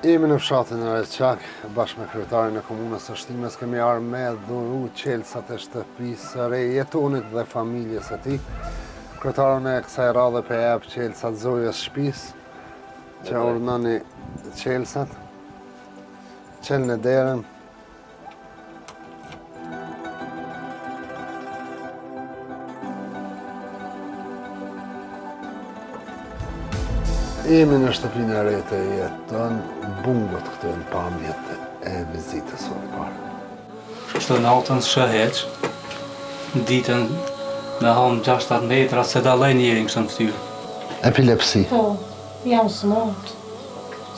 Jemi në fshatin e Reçak, bashkë me kryetarin e komunës së Shtimes, kemi ardhur me dhuru qelsat e shtëpisë së re jetonit dhe familjes së tij. Kryetarin e kësaj radhe për jap qelsat zojës shtëpisë, që urdhënoni qelsat, qelni derën. Jemi në shtëpinë e re të jeton, bungot këtu në pamjet e vizitës së parë. Kështu natën shëheq, ditën me hamë 6 metra, se dalej njëri në kështë në ftyrë. Epilepsi. Po, jam smut.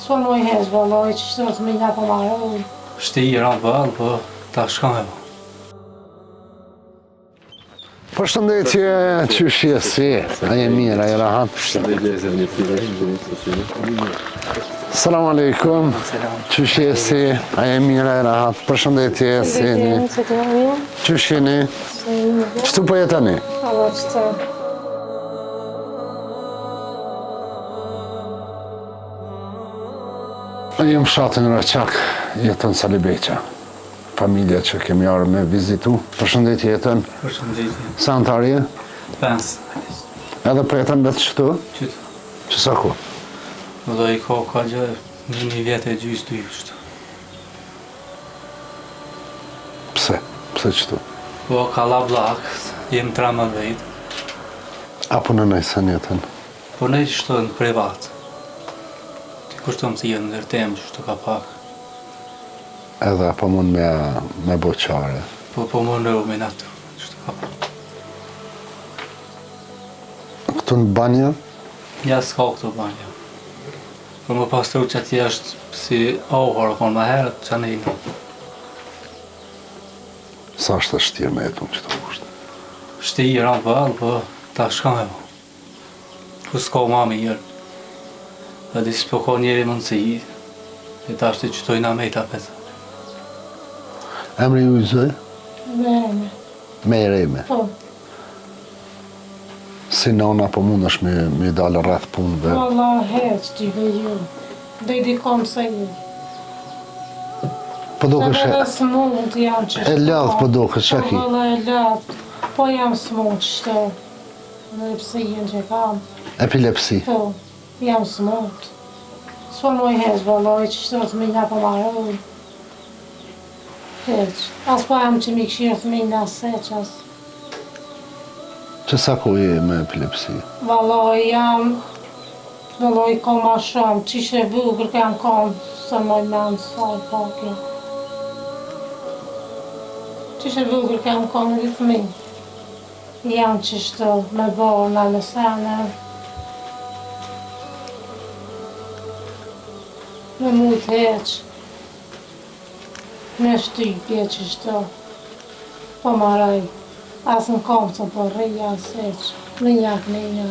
S'po moj heq vëlloj, që shtë të minja po marrë. Shtira valë, po ta shkaj. Përshëndetje, qysh je si? A je mirë, a je rahat? Salam aleikum. Qysh je si? A je mirë, a je rahat? Përshëndetje, si jeni? Qysh jeni? Qëtu po jetani? Allah qëta. Jem fshatin Reçak, jeton Sali Beqa. Familja që kemi arë me vizitu. Përshëndetje jetën. Përshëndetje. Sa antarje? 5. Edhe po jetën vetë qëtu? Qytë. Qësa ku? Dhe i ka gjë, një vjetë e gjysë të kështu. Pse? Pse qëtu? Po ka la blak, jem 13 vejtë. Apo në nëjësën jetën? Po ne qështu në privat. Ti kushtom të jenë ndërtem qështu ka pak. Edhe apo mund me boqare? Po më në rumin atë, qështu ka pak. Këtu në banjë? Ja s'ka këtu banja. Po më pastru që ati është si ohër, konë më herët që në inë. Sa është të shtirë me jetu në qëto kushtë? Shtira valë, po ta shkaj. Po s'ka ma mirë. Dhe disë po ka njeri mundësi, e ta është të qëtojna me i tapet. Emri ju i zëj? Mereme. Me i rejme. Po, Si nona po mund është me dalë rreth punëve? Allah heq t'i dhe ju. Dhe i dikom se ju. Po dukesh Edhe smut jam që e ladh po dukesh, që ki? Po valla e ladh. Po jam smut qëto. Dhe pse jenë që kam. Epilepsi. Po, jam smut. S'po moj heq vëlloj, që shtë të minja po marrë. Heq. As po jam që mi këshirë të minja se qas. Që sa ku je me epilepsi? Valloj jam, valloj ka ma shumë, qishe vugër kam kam, së moj menë saj pakja. Qishe vugër kam kam në rithmi. Jam qishtë me borna me sene. Me mujtë heq. Me shtypje qishtë. Po maraj. Asë në kam të po rrëja, asë heq. Në një.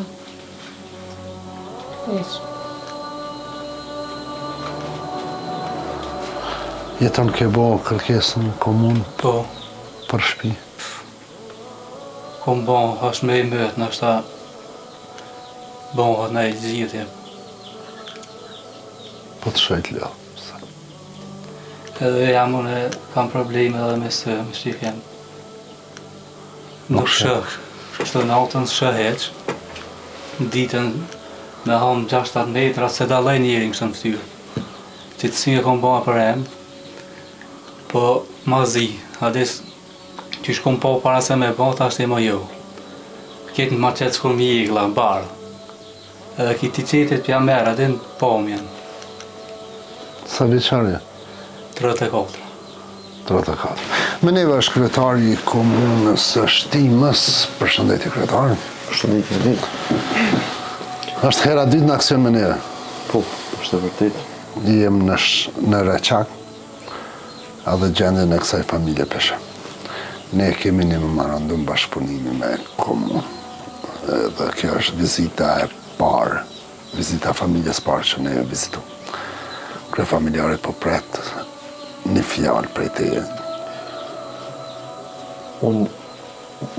Heq. Jeton ke bo kërkesën në komunë Po, për shtëpi? kom bon, është me i mëtë, në është ta bon, është në e gjithje. Po të shojt lë. Edhe jam unë kam probleme edhe me së, me shqipjen. Nuk shëh, kështu natën shëheq, ditën me hamë 6 metra, se dalej njëri në kështë në ftyrë. Që të si e kom bëma për em, po ma zi, adis që shkom po para se me bëma, ta është e më jo. Ketë në ma qëtë shkom jigla, barë. Edhe këti qetit pja merë, adin pomjen, Sa vjeqarje? 34. 34. Me neve është kryetari i komunës së Shtimës. Përshëndetje kryetari. Përshëndetje. Është hera dytë në aksion me neve. Po, është e vërtet. Jem në Reçak, edhe gjendjen e kësaj familje peshe. Ne kemi një memorandum bashkëpunimi me komunë. Dhe kjo është vizita e parë, vizita familjes parë që ne vizitu. Kryefamiljarit po pret një fjalë prej teje. Unë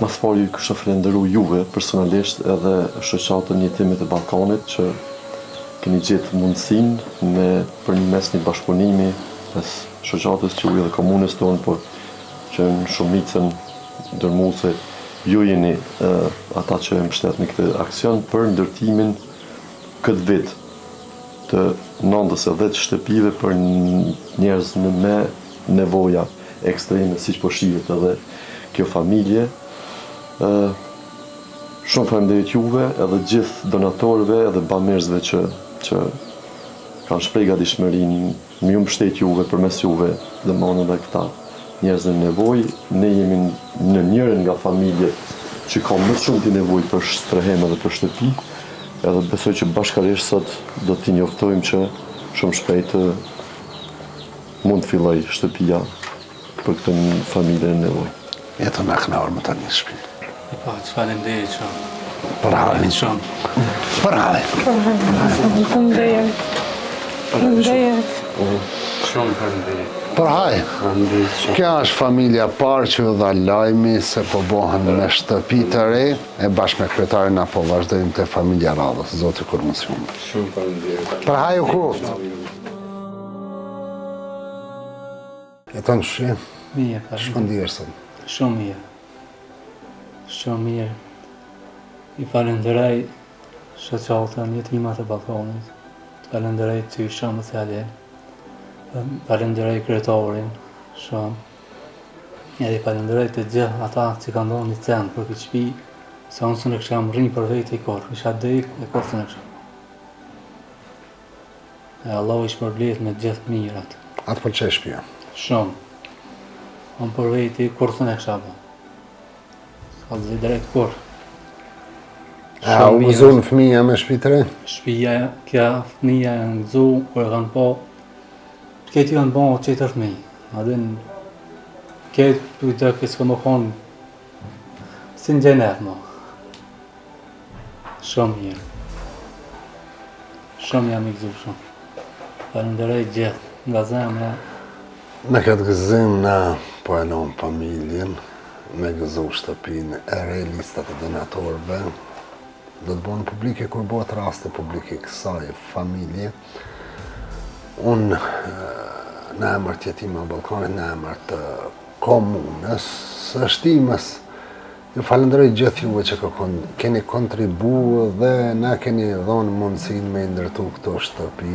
mas pari kështë falenderu juve personalisht edhe shoqatën Jetimit e Ballkanit që keni gjetë mundësinë për një mes një bashkëpunimi mes shoqatës që dhe komunës tonë, por që në shumicën ndërmuese ju jeni ata që e mbështetni këtë aksion për ndërtimin këtë vit të 90 shtëpive për njerëz me nevoja ekstreme, siç po shihet edhe kjo familje. Shumë faleminderit juve, edhe gjithë donatorëve edhe bamirësve që kanë shpreh gatishmërinë, më ju mbështet juve përmes juve dhe mëon edhe këta njerëz në nevojë. Ne jemi në njërin nga familje që ka më shumë të nevojë për strehem edhe për shtëpi, edhe besoj që bashkërisht sot do t'i njoftojmë që shumë shpejt mund të filloj shtëpia për këtë familje në nevojë. Jetë në kënaqur më tani në shtëpi. Po, që faleminderit shumë. Për halin. Shumë. Për halin. Faleminderit. Faleminderit. Shumë faleminderit. Për halin. Kjo është familja parë që u dha lajmi se po bohen me shtëpi të re, e bashkë me kryetarin apo vazhdojmë te familja Radhës, zoti kur mos ju. Shumë faleminderit. Për haj u kuft. Jeton shi, Mirë, faleminderit. shpëndirë sot. Shumë mirë. Shumë mirë. I falenderoj shoqatën jetimat e balkonit. Të falenderoj ty shumë të fjallë. Falenderoj kryetarin shumë. Edhe i falenderoj të gjithë ata që kanë dhënë një cent për këtë shtëpi, se unë s'u kisha rrinë për vetë i korë. Isha dek e korë s'u kisha. E Allah i shpërblet me gjithë mirat. Atë për që shpia? Shumë. Unë për vetë i korë s'u kisha bë. S'ka të zi drejt korë. A u gëzun fëmija me shtëpi të re? Shtëpia, kja fëmija e në gëzu, kur e kanë po, këtë janë bo qëtër fëmij. A din, këtë për të kësë këmë konë, si në gjenet, mo. Shumë mirë. Shumë jam i gëzu shumë. Falenderoj gjithë, nga zemra. Me këtë gëzim na po e nom familjen, me gëzu shtëpin e re, listat e donatorëve, do të bëhen publike kur bëhet raste publike kësaj familje. Unë në emër të Jetima Ballkonit, në emër të komunës, së shtimës, ju falenderoj gjithë juve që keni kontribu dhe na keni dhënë mundësinë me ndërtu këto shtëpi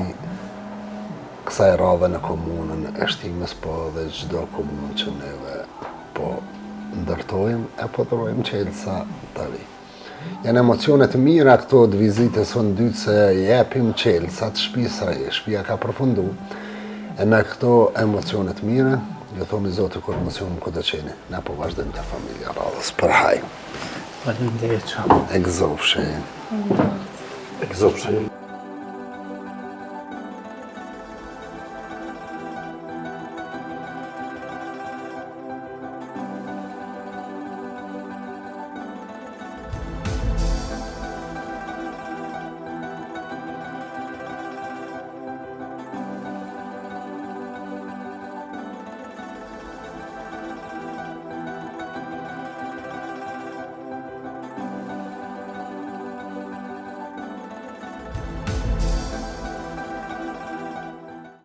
kësaj radhe në komunën e shtimës, po dhe çdo komunë që neve po ndërtojmë e po dhurojmë qelësa të ri. Janë emocione të mira këto të vizitës së dytë se jepim qelësa të shtëpisë së re. Shtëpia ka përfundu. E në këto emocione të mira, ju thomi Zoti kur mos ju ku të qeni. Na po vazhdojmë te familja Radhës. Për haj. Falenderoj shumë. E gëzofshi. Egzopshin.